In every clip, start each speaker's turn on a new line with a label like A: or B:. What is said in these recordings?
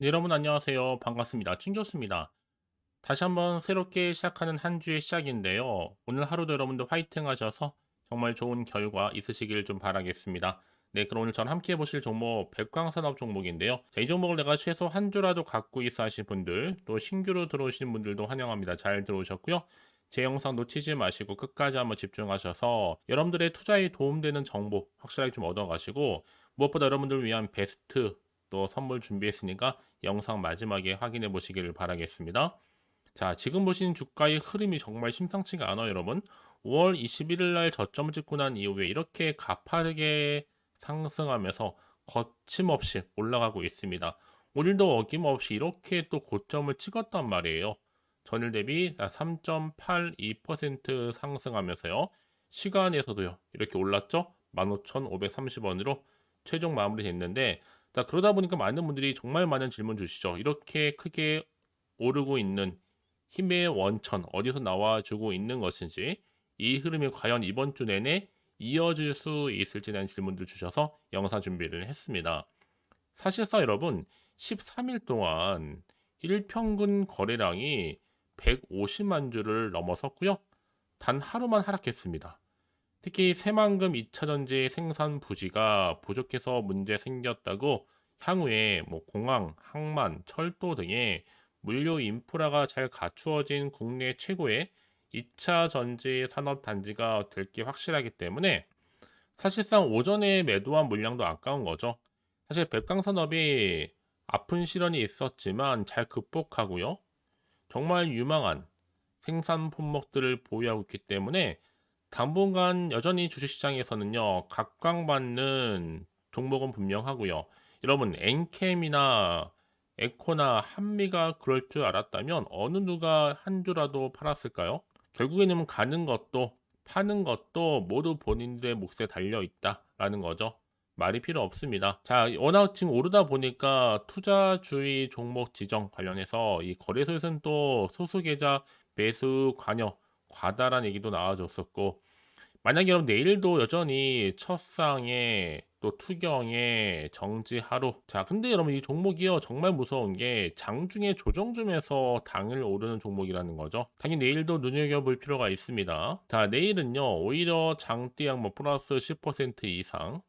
A: 네, 여러분 안녕하세요. 반갑습니다. 춘교수입니다. 다시 한번 새롭게 시작하는 한 주의 시작인데요. 오늘 하루도 여러분들 화이팅 하셔서 정말 좋은 결과 있으시길 좀 바라겠습니다. 네, 그럼 오늘 전 함께 해보실 종목 백광산업 종목인데요. 자, 이 종목을 내가 최소 한 주라도 갖고 있어 하실 분들, 또 신규로 들어오신 분들도 환영합니다. 잘 들어오셨고요. 제 영상 놓치지 마시고 끝까지 한번 집중하셔서 여러분들의 투자에 도움되는 정보 확실하게 좀 얻어가시고, 무엇보다 여러분들을 위한 베스트 또 선물 준비했으니까 영상 마지막에 확인해 보시기를 바라겠습니다. 자, 지금 보신 주가의 흐름이 정말 심상치가 않아요, 여러분. 5월 21일 날 저점을 찍고 난 이후에 이렇게 가파르게 상승하면서 거침없이 올라가고 있습니다. 오늘도 어김없이 이렇게 또 고점을 찍었단 말이에요. 전일 대비 3.82% 상승하면서요. 시간에서도요, 이렇게 올랐죠? 15,530원으로 최종 마무리 됐는데, 자, 그러다 보니까 많은 분들이 정말 많은 질문 주시죠. 이렇게 크게 오르고 있는 힘의 원천 어디서 나와주고 있는 것인지, 이 흐름이 과연 이번 주 내내 이어질 수 있을지에 대한 질문들 주셔서 영상 준비를 했습니다. 사실상 여러분 13일 동안 일평균 거래량이 150만 주를 넘어섰고요. 단 하루만 하락했습니다. 특히 새만금 2차전지 생산 부지가 부족해서 문제 생겼다고 향후에 공항, 항만, 철도 등의 물류 인프라가 잘 갖추어진 국내 최고의 2차 전지 산업 단지가 될 게 확실하기 때문에 사실상 오전에 매도한 물량도 아까운 거죠. 사실 백강산업이 아픈 시련이 있었지만 잘 극복하고요. 정말 유망한 생산 품목들을 보유하고 있기 때문에 당분간 여전히 주식시장에서는요, 각광받는 종목은 분명하고요. 여러분, 엔캠이나 에코나 한미가 그럴 줄 알았다면 어느 누가 한 주라도 팔았을까요? 결국에는 가는 것도 파는 것도 모두 본인들의 몫에 달려 있다라는 거죠. 말이 필요 없습니다. 자, 워낙 지금 오르다 보니까 투자주의 종목 지정 관련해서 이 거래소에서는 또 소수 계좌 매수 관여 과다란 얘기도 나와줬었고, 만약에 여러분 내일도 여전히 첫상에 또 투경에 정지 하루. 자, 근데 여러분 이 종목이요 정말 무서운 게 장중에 조정 중에서 당일 오르는 종목이라는 거죠. 당연히 내일도 눈여겨볼 필요가 있습니다. 자, 내일은요 오히려 장대양 플러스 10% 이상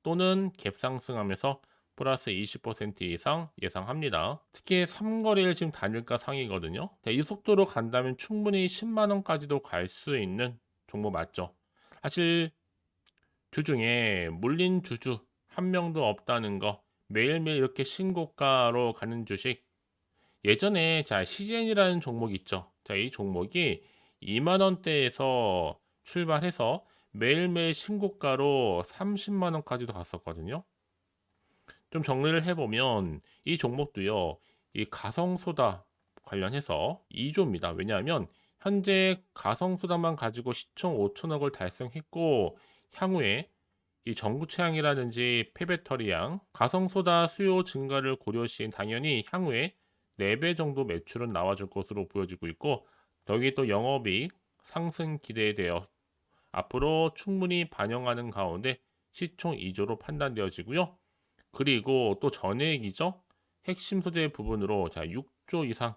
A: 또는 갭상승하면서 플러스 20% 이상 예상합니다. 특히 3거래일 지금 단일가 상이거든요. 이 속도로 간다면 충분히 10만원까지도 갈 수 있는 종목 맞죠? 사실 주중에 물린 주주 한 명도 없다는 거, 매일매일 이렇게 신고가로 가는 주식, 예전에 자 CGN이라는 종목 있죠. 자, 이 종목이 2만 원대에서 출발해서 매일매일 신고가로 30만 원까지도 갔었거든요. 좀 정리를 해보면 이 종목도요, 이 가성소다 관련해서 2조입니다. 왜냐하면 현재 가성소다만 가지고 시총 5천억을 달성했고, 향후에 이 전구 취향이라든지 폐배터리양, 가성소다 수요 증가를 고려시 당연히 향후에 4배 정도 매출은 나와줄 것으로 보여지고 있고, 여기 또 영업이익 상승 기대되어 앞으로 충분히 반영하는 가운데 시총 2조로 판단되어지고요. 그리고 또 전액이죠. 핵심 소재 부분으로 자 6조 이상.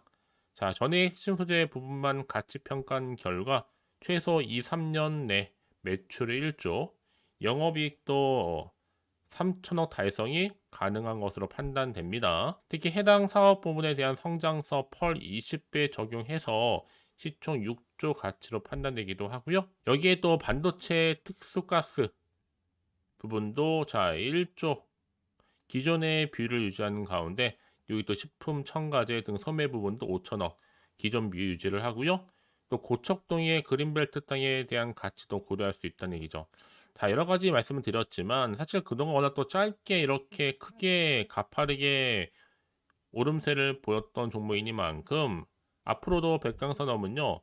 A: 자, 전액 핵심 소재 부분만 가치 평가한 결과 최소 2, 3년 내 매출 1조, 영업이익도 3천억 달성이 가능한 것으로 판단됩니다. 특히 해당 사업 부분에 대한 성장서 펄 20배 적용해서 시총 6조 가치로 판단되기도 하고요. 여기에 또 반도체 특수가스 부분도 자 1조 기존의 비율을 유지하는 가운데 여기 또 식품, 첨가제 등 소매 부분도 5천억 기존 비율 유지를 하고요. 또 고척동의 그린벨트 땅에 대한 가치도 고려할 수 있다는 얘기죠. 자, 여러 가지 말씀을 드렸지만 사실 그동안 워낙 또 짧게 이렇게 크게 가파르게 오름세를 보였던 종목이니만큼 앞으로도 백강산업은요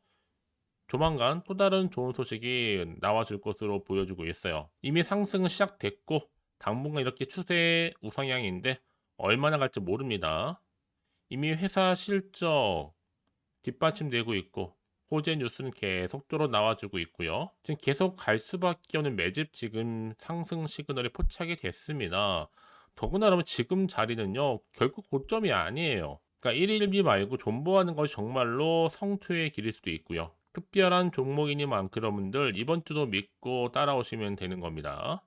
A: 조만간 또 다른 좋은 소식이 나와줄 것으로 보여지고 있어요. 이미 상승은 시작됐고 당분간 이렇게 추세 우상향인데 얼마나 갈지 모릅니다. 이미 회사 실적 뒷받침되고 있고 호재 뉴스는 계속적으로 나와주고 있고요. 지금 계속 갈 수밖에 없는 매집 지금 상승 시그널이 포착이 됐습니다. 더구나 그러면 지금 자리는요, 결국 고점이 아니에요. 그러니까 1일비 말고 존버하는 것이 정말로 성투의 길일 수도 있고요. 특별한 종목이니만큼 여러분들 이번 주도 믿고 따라오시면 되는 겁니다.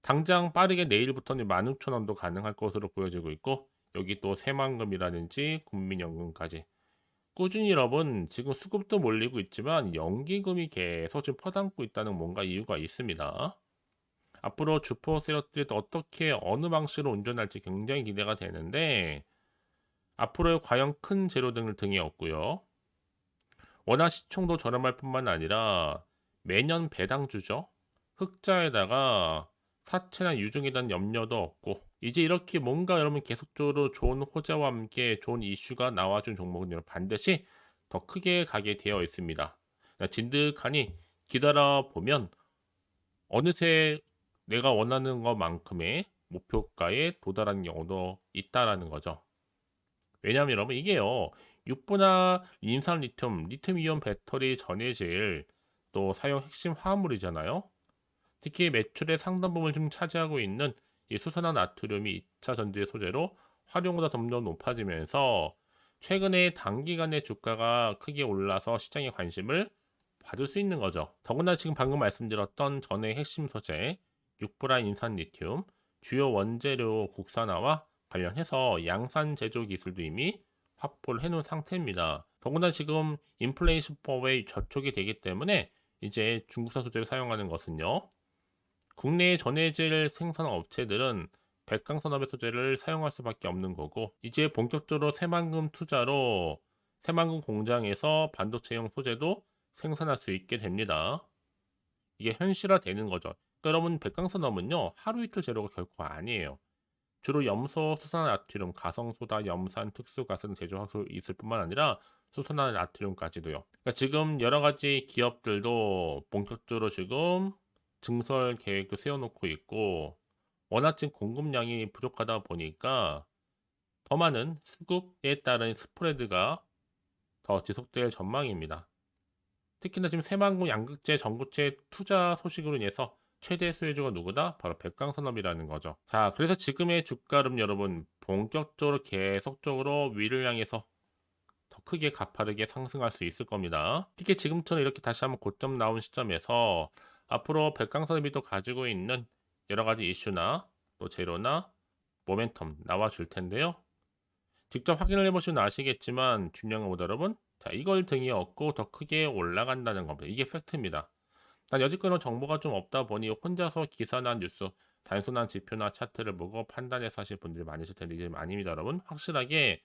A: 당장 빠르게 내일부터는 16,000원도 가능할 것으로 보여지고 있고, 여기 또 새만금이라든지 국민연금까지 꾸준히 여러분 지금 수급도 몰리고 있지만 연기금이 계속 지금 퍼담고 있다는 뭔가 이유가 있습니다. 앞으로 주포 세력들이 또 어떻게 어느 방식으로 운전할지 굉장히 기대가 되는데, 앞으로 과연 큰 재료 등이 없고요. 워낙 시총도 저렴할 뿐만 아니라 매년 배당주죠. 흑자에다가 사채나 유증에 대한 염려도 없고, 이제 이렇게 뭔가 여러분 계속적으로 좋은 호재와 함께 좋은 이슈가 나와준 종목은 여러분 반드시 더 크게 가게 되어 있습니다. 진득하니 기다려 보면 어느새 내가 원하는 것만큼의 목표가에 도달하는 경우도 있다라는 거죠. 왜냐하면 여러분 이게요, 6분화 인산 리튬 이온 배터리 전해질 또 사용 핵심 화합물이잖아요. 특히 매출의 상당 부분을 좀 차지하고 있는 이 수산화 나트륨이 2차 전지의 소재로 활용도가 점점 높아지면서 최근에 단기간에 주가가 크게 올라서 시장의 관심을 받을 수 있는 거죠. 더구나 지금 방금 말씀드렸던 전의 핵심 소재 6분화 인산 리튬 주요 원재료 국산화와 관련해서 양산 제조 기술도 이미 확보를 해놓은 상태입니다. 더구나 지금 인플레이션법에 저촉이 되기 때문에 이제 중국산 소재를 사용하는 것은요, 국내의 전해질 생산 업체들은 백강산업의 소재를 사용할 수밖에 없는 거고, 이제 본격적으로 새만금 투자로 새만금 공장에서 반도체용 소재도 생산할 수 있게 됩니다. 이게 현실화되는 거죠. 그러니까 여러분 백강산업은요, 하루 이틀 재료가 결코 아니에요. 주로 염소, 수산화 나트륨, 가성소다, 염산, 특수가스 제조할 수 있을 뿐만 아니라 수산화 나트륨까지도요. 그러니까 지금 여러 가지 기업들도 본격적으로 지금 증설 계획도 세워놓고 있고, 워낙 지금 공급량이 부족하다 보니까 더 많은 수급에 따른 스프레드가 더 지속될 전망입니다. 특히나 지금 새만금 양극재 전구체 투자 소식으로 인해서 최대 수혜주가 누구다? 바로 백광산업이라는 거죠. 자, 그래서 지금의 주가는 여러분 본격적으로 계속적으로 위를 향해서 더 크게 가파르게 상승할 수 있을 겁니다. 특히 지금처럼 이렇게 다시 한번 고점 나온 시점에서 앞으로 백광산업이 또 가지고 있는 여러 가지 이슈나 또 재료나 모멘텀 나와 줄 텐데요. 직접 확인을 해보시면 아시겠지만 중요한 건 뭐다 여러분? 자, 이걸 등에 업고 더 크게 올라간다는 겁니다. 이게 팩트입니다. 난 여지껏은 정보가 좀 없다 보니 혼자서 기사나 뉴스, 단순한 지표나 차트를 보고 판단해서 하실 분들이 많으실 텐데 이제 아닙니다, 여러분. 확실하게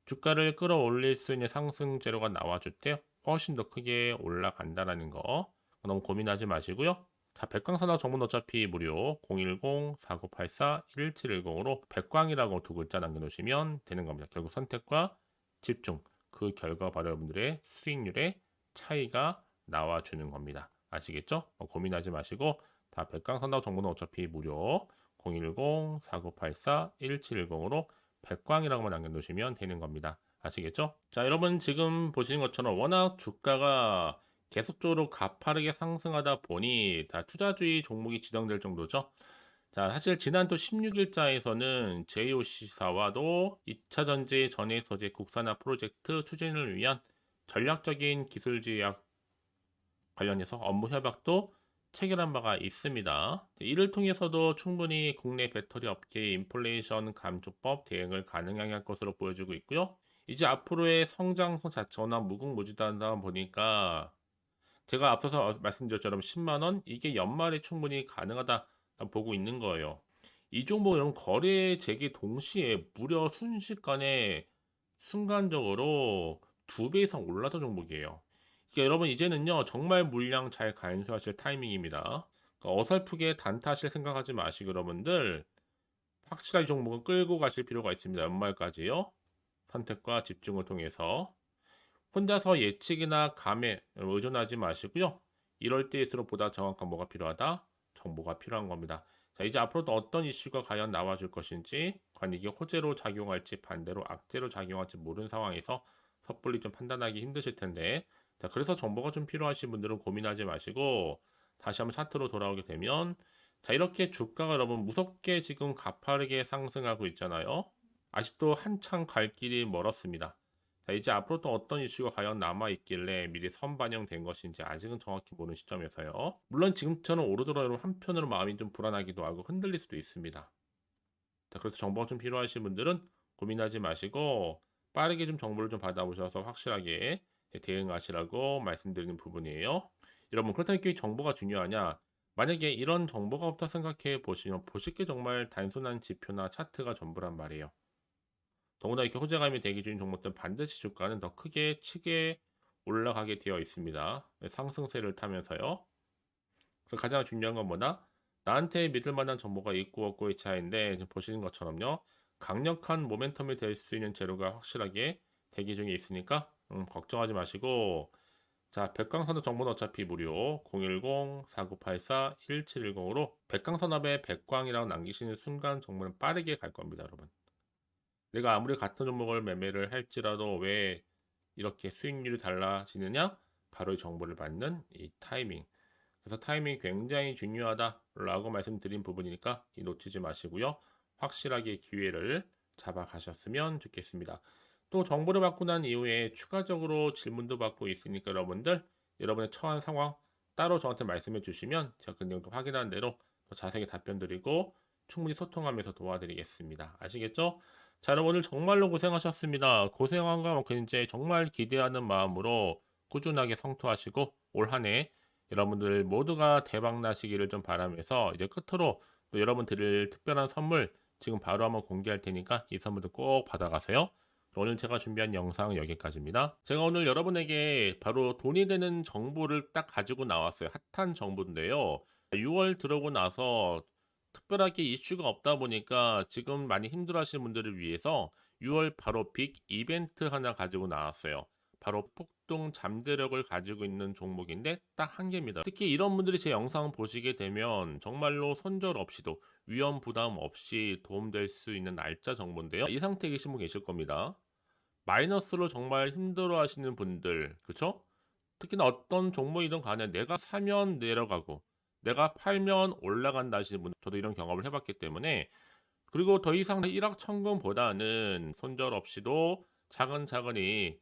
A: 주가를 끌어올릴 수 있는 상승 재료가 나와줄 때 훨씬 더 크게 올라간다라는 거 너무 고민하지 마시고요. 자, 백광산업 정보는 어차피 무료 010-4984-1710으로 백광이라고 두 글자 남겨놓으시면 되는 겁니다. 결국 선택과 집중, 그 결과 바로 여러분들의 수익률의 차이가 나와주는 겁니다. 아시겠죠? 고민하지 마시고 다 백광산업 정보는 어차피 무료 010-4984-1710으로 백광이라고만 남겨놓으시면 되는 겁니다. 아시겠죠? 자, 여러분 지금 보시는 것처럼 워낙 주가가 계속적으로 가파르게 상승하다 보니 다 투자주의 종목이 지정될 정도죠. 자, 사실 지난 또 16일자에서는 JOC사와도 2차 전지 전해 소재 국산화 프로젝트 추진을 위한 전략적인 기술 제약 관련해서 업무 협약도 체결한 바가 있습니다. 이를 통해서도 충분히 국내 배터리 업계의 인플레이션 감축법 대응을 가능하게 할 것으로 보여지고 있고요. 이제 앞으로의 성장성 자체나 무궁무진하다 보니까 제가 앞서서 말씀드렸처럼 10만 원 이게 연말에 충분히 가능하다 보고 있는 거예요. 이 종목 여러분 거래 재개 동시에 무려 순식간에 순간적으로 2배 이상 올랐던 종목이에요. 그러니까 여러분 이제는요 정말 물량 잘 간수하실 타이밍입니다. 그러니까 어설프게 단타하실 생각하지 마시고 여러분들 확실하게 종목은 끌고 가실 필요가 있습니다. 연말까지요. 선택과 집중을 통해서 혼자서 예측이나 감에 의존하지 마시고요. 이럴 때일수록 보다 정확한 뭐가 필요하다? 정보가 필요한 겁니다. 자, 이제 앞으로도 어떤 이슈가 과연 나와줄 것인지, 과연 이게 호재로 작용할지 반대로 악재로 작용할지 모르는 상황에서 섣불리 좀 판단하기 힘드실 텐데, 자, 그래서 정보가 좀 필요하신 분들은 고민하지 마시고 다시 한번 차트로 돌아오게 되면 자, 이렇게 주가가 여러분 무섭게 지금 가파르게 상승하고 있잖아요. 아직도 한참 갈 길이 멀었습니다. 자, 이제 앞으로 또 어떤 이슈가 과연 남아있길래 미리 선반영된 것인지 아직은 정확히 모르는 시점에서요. 물론 지금처럼 오르더라도 한편으로 마음이 좀 불안하기도 하고 흔들릴 수도 있습니다. 자, 그래서 정보가 좀 필요하신 분들은 고민하지 마시고 빠르게 좀 정보를 좀 받아보셔서 확실하게 대응하시라고 말씀드리는 부분이에요. 여러분, 그렇다면 이 정보가 중요하냐? 만약에 이런 정보가 없다 생각해 보시면 보실 게 정말 단순한 지표나 차트가 전부란 말이에요. 더구나 이렇게 호재감이 대기 중인 종목들은 반드시 주가는 더 크게 치게 올라가게 되어 있습니다. 상승세를 타면서요. 그래서 가장 중요한 건 뭐다? 나한테 믿을 만한 정보가 있고 없고의 차이인데 지금 보시는 것처럼요. 강력한 모멘텀이 될 수 있는 재료가 확실하게 대기 중에 있으니까 걱정하지 마시고 자, 백강산업 정보는 어차피 무료 010-4984-1710으로 백강산업에 백광이라고 남기시는 순간 정보는 빠르게 갈 겁니다, 여러분. 내가 아무리 같은 종목을 매매를 할지라도 왜 이렇게 수익률이 달라지느냐? 바로 이 정보를 받는 이 타이밍. 그래서 타이밍이 굉장히 중요하다라고 말씀드린 부분이니까 이 놓치지 마시고요. 확실하게 기회를 잡아 가셨으면 좋겠습니다. 또 정보를 받고 난 이후에 추가적으로 질문도 받고 있으니까 여러분들 여러분의 처한 상황 따로 저한테 말씀해 주시면 제가 그 내용도 확인한 대로 더 자세히 답변 드리고 충분히 소통하면서 도와드리겠습니다. 아시겠죠? 자, 여러분 오늘 정말로 고생하셨습니다. 고생한 만큼 이제 정말 기대하는 마음으로 꾸준하게 성투하시고 올 한해 여러분들 모두가 대박 나시기를 좀 바라면서 이제 끝으로 또 여러분 드릴 특별한 선물 지금 바로 한번 공개할 테니까 이 선물도 꼭 받아가세요. 오늘 제가 준비한 영상 여기까지입니다. 제가 오늘 여러분에게 바로 돈이 되는 정보를 딱 가지고 나왔어요. 핫한 정보인데요. 6월 들어오고 나서 특별하게 이슈가 없다 보니까 지금 많이 힘들어하시는 분들을 위해서 6월 바로 빅 이벤트 하나 가지고 나왔어요. 바로 폭등 잠재력을 가지고 있는 종목인데 딱 한 개입니다. 특히 이런 분들이 제 영상 보시게 되면 정말로 손절 없이도 위험 부담 없이 도움될 수 있는 날짜 정보인데요. 이 상태에 계신 분 계실 겁니다. 마이너스로 정말 힘들어 하시는 분들, 그쵸? 특히나 어떤 종목이든 간에 내가 사면 내려가고 내가 팔면 올라간다 하시는 분, 저도 이런 경험을 해봤기 때문에 그리고 더 이상 일확천금보다는 손절 없이도 차근차근히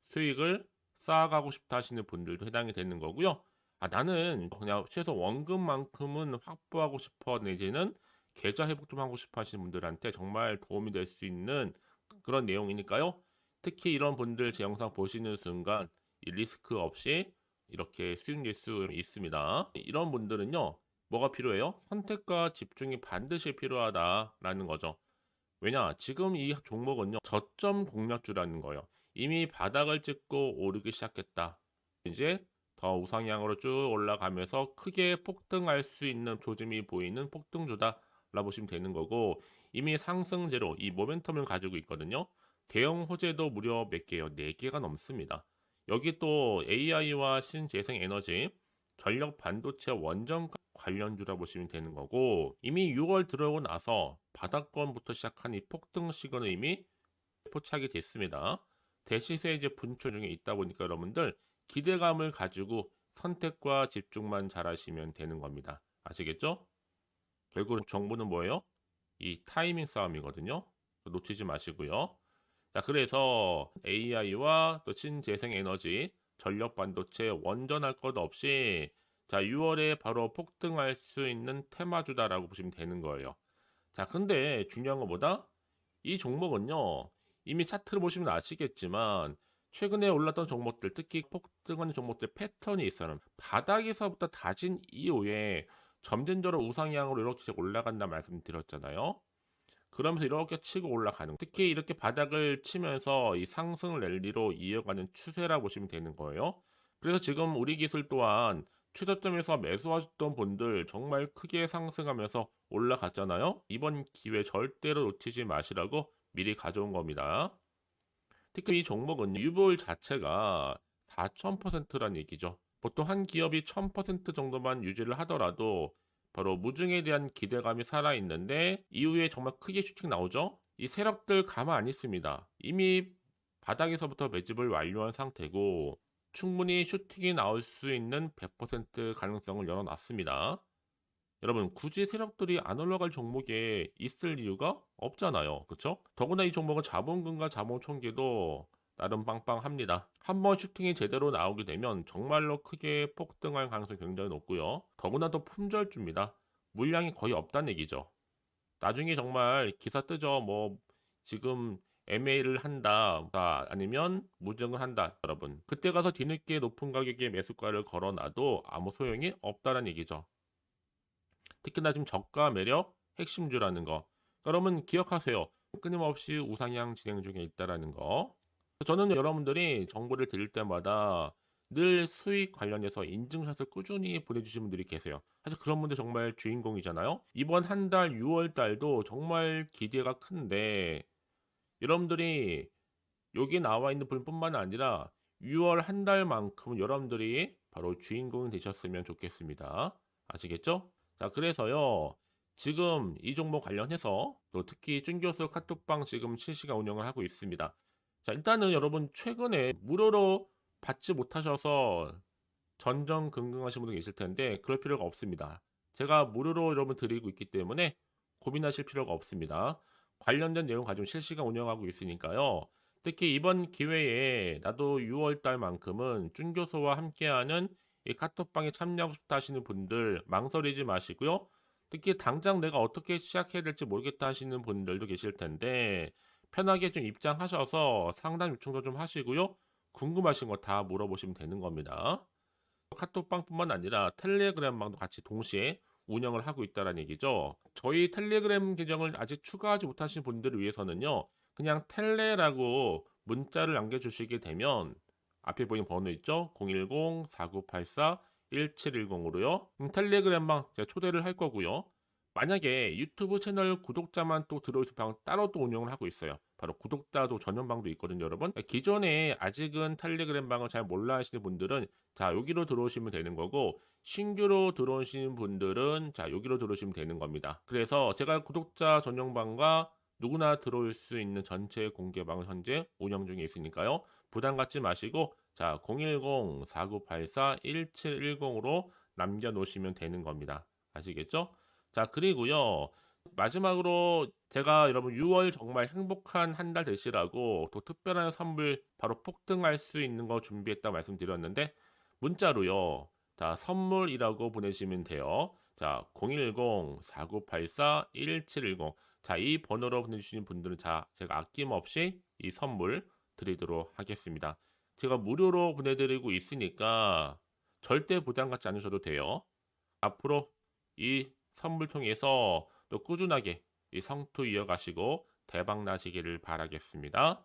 A: 수익을 쌓아가고 싶다 하시는 분들도 해당이 되는 거고요. 아, 나는 그냥 최소 원금만큼은 확보하고 싶어 내지는 계좌 회복 좀 하고 싶어 하시는 분들한테 정말 도움이 될 수 있는 그런 내용이니까요. 특히 이런 분들 제 영상 보시는 순간 이 리스크 없이 이렇게 수익 낼 수 있습니다. 이런 분들은요, 뭐가 필요해요? 선택과 집중이 반드시 필요하다라는 거죠. 왜냐? 지금 이 종목은요, 저점 공략주라는 거예요. 이미 바닥을 찍고 오르기 시작했다. 이제 더 우상향으로 쭉 올라가면서 크게 폭등할 수 있는 조짐이 보이는 폭등주다라고 보시면 되는 거고, 이미 상승제로 이 모멘텀을 가지고 있거든요. 대형 호재도 무려 몇 개요? 4개가 넘습니다. 여기 또 AI와 신재생 에너지, 전력 반도체 원전 관련주라 보시면 되는 거고, 이미 6월 들어오고 나서 바닥권부터 시작한 이 폭등 시그널 이미 포착이 됐습니다. 대시세 이제 분출 중에 있다 보니까 여러분들 기대감을 가지고 선택과 집중만 잘하시면 되는 겁니다. 아시겠죠? 결국 정보는 뭐예요? 이 타이밍 싸움이거든요. 놓치지 마시고요. 자, 그래서 AI와 또 신재생 에너지, 전력 반도체 원전할 것 없이 자, 6월에 바로 폭등할 수 있는 테마주다라고 보시면 되는 거예요. 자, 근데 중요한 것보다 이 종목은요, 이미 차트를 보시면 아시겠지만, 최근에 올랐던 종목들, 특히 폭등하는 종목들 패턴이 있어요. 바닥에서부터 다진 이후에 점진적으로 우상향으로 이렇게 올라간다 말씀드렸잖아요. 그러면서 이렇게 치고 올라가는, 특히 이렇게 바닥을 치면서 이 상승 랠리로 이어가는 추세라 보시면 되는 거예요. 그래서 지금 우리 기술 또한 최저점에서 매수하셨던 분들 정말 크게 상승하면서 올라갔잖아요. 이번 기회 절대로 놓치지 마시라고 미리 가져온 겁니다. 특히 이 종목은 유볼 자체가 4000%란 얘기죠. 보통 한 기업이 1000% 정도만 유지를 하더라도 바로 무중에 대한 기대감이 살아있는데 이후에 정말 크게 슈팅 나오죠. 이 세력들 가만 안 있습니다. 이미 바닥에서부터 매집을 완료한 상태고 충분히 슈팅이 나올 수 있는 100% 가능성을 열어놨습니다. 여러분 굳이 세력들이 안 올라갈 종목에 있을 이유가 없잖아요. 그쵸? 더구나 이 종목은 자본금과 자본 총계도 나름 빵빵합니다. 한번 슈팅이 제대로 나오게 되면 정말로 크게 폭등할 가능성이 굉장히 높고요. 더구나 더 품절주입니다. 물량이 거의 없다는 얘기죠. 나중에 정말 기사 뜨죠. 뭐 지금 MA를 한다, 아니면 무증을 한다, 여러분. 그때 가서 뒤늦게 높은 가격에 매수가를 걸어놔도 아무 소용이 없다는 얘기죠. 특히나 지금 저가 매력 핵심주라는 거. 여러분 기억하세요. 끊임없이 우상향 진행 중에 있다라는 거. 저는 여러분들이 정보를 드릴 때마다 늘 수익 관련해서 인증샷을 꾸준히 보내주신 분들이 계세요. 사실 그런 분들 정말 주인공이잖아요. 이번 한 달 6월 달도 정말 기대가 큰데 여러분들이 여기 나와 있는 분뿐만 아니라 6월 한 달만큼 여러분들이 바로 주인공이 되셨으면 좋겠습니다. 아시겠죠? 자, 그래서요. 지금 이 종목 관련해서 또 특히 쭌교수 카톡방 지금 실시간 운영을 하고 있습니다. 자, 일단은 여러분 최근에 무료로 받지 못하셔서 전전긍긍하시는 분도 계실 텐데 그럴 필요가 없습니다. 제가 무료로 여러분 드리고 있기 때문에 고민하실 필요가 없습니다. 관련된 내용 가지고 실시간 운영하고 있으니까요. 특히 이번 기회에 나도 6월 달만큼은 쭌교수와 함께하는 이 카톡방에 참여하고 싶다 하시는 분들 망설이지 마시고요. 특히 당장 내가 어떻게 시작해야 될지 모르겠다 하시는 분들도 계실 텐데 편하게 좀 입장하셔서 상담 요청도 좀 하시고요. 궁금하신 거 다 물어보시면 되는 겁니다. 카톡방뿐만 아니라 텔레그램방도 같이 동시에 운영을 하고 있다는 얘기죠. 저희 텔레그램 계정을 아직 추가하지 못하신 분들을 위해서는요. 그냥 텔레라고 문자를 남겨주시게 되면 앞에 보이는 번호 있죠? 010-4984-1710으로요. 텔레그램방 제가 초대를 할 거고요. 만약에 유튜브 채널 구독자만 또 들어오실 방 따로 또 운영을 하고 있어요. 바로 구독자도 전용방도 있거든요, 여러분. 기존에 아직은 텔레그램 방을 잘 몰라 하시는 분들은 자, 여기로 들어오시면 되는 거고 신규로 들어오시는 분들은 자, 여기로 들어오시면 되는 겁니다. 그래서 제가 구독자 전용방과 누구나 들어올 수 있는 전체 공개방을 현재 운영 중에 있으니까요. 부담 갖지 마시고 자, 010-4984-1710으로 남겨놓으시면 되는 겁니다. 아시겠죠? 자, 그리고요. 마지막으로 제가 여러분 6월 정말 행복한 한 달 되시라고 또 특별한 선물 바로 폭등할 수 있는 거 준비했다 말씀드렸는데 문자로요. 자, 선물이라고 보내시면 돼요. 자, 010-4984-1710. 자, 이 번호로 보내주시는 분들은 자, 제가 아낌없이 이 선물 드리도록 하겠습니다. 제가 무료로 보내드리고 있으니까 절대 부담 갖지 않으셔도 돼요. 앞으로 이 선물 통해서 또 꾸준하게 이 성투 이어가시고 대박 나시기를 바라겠습니다.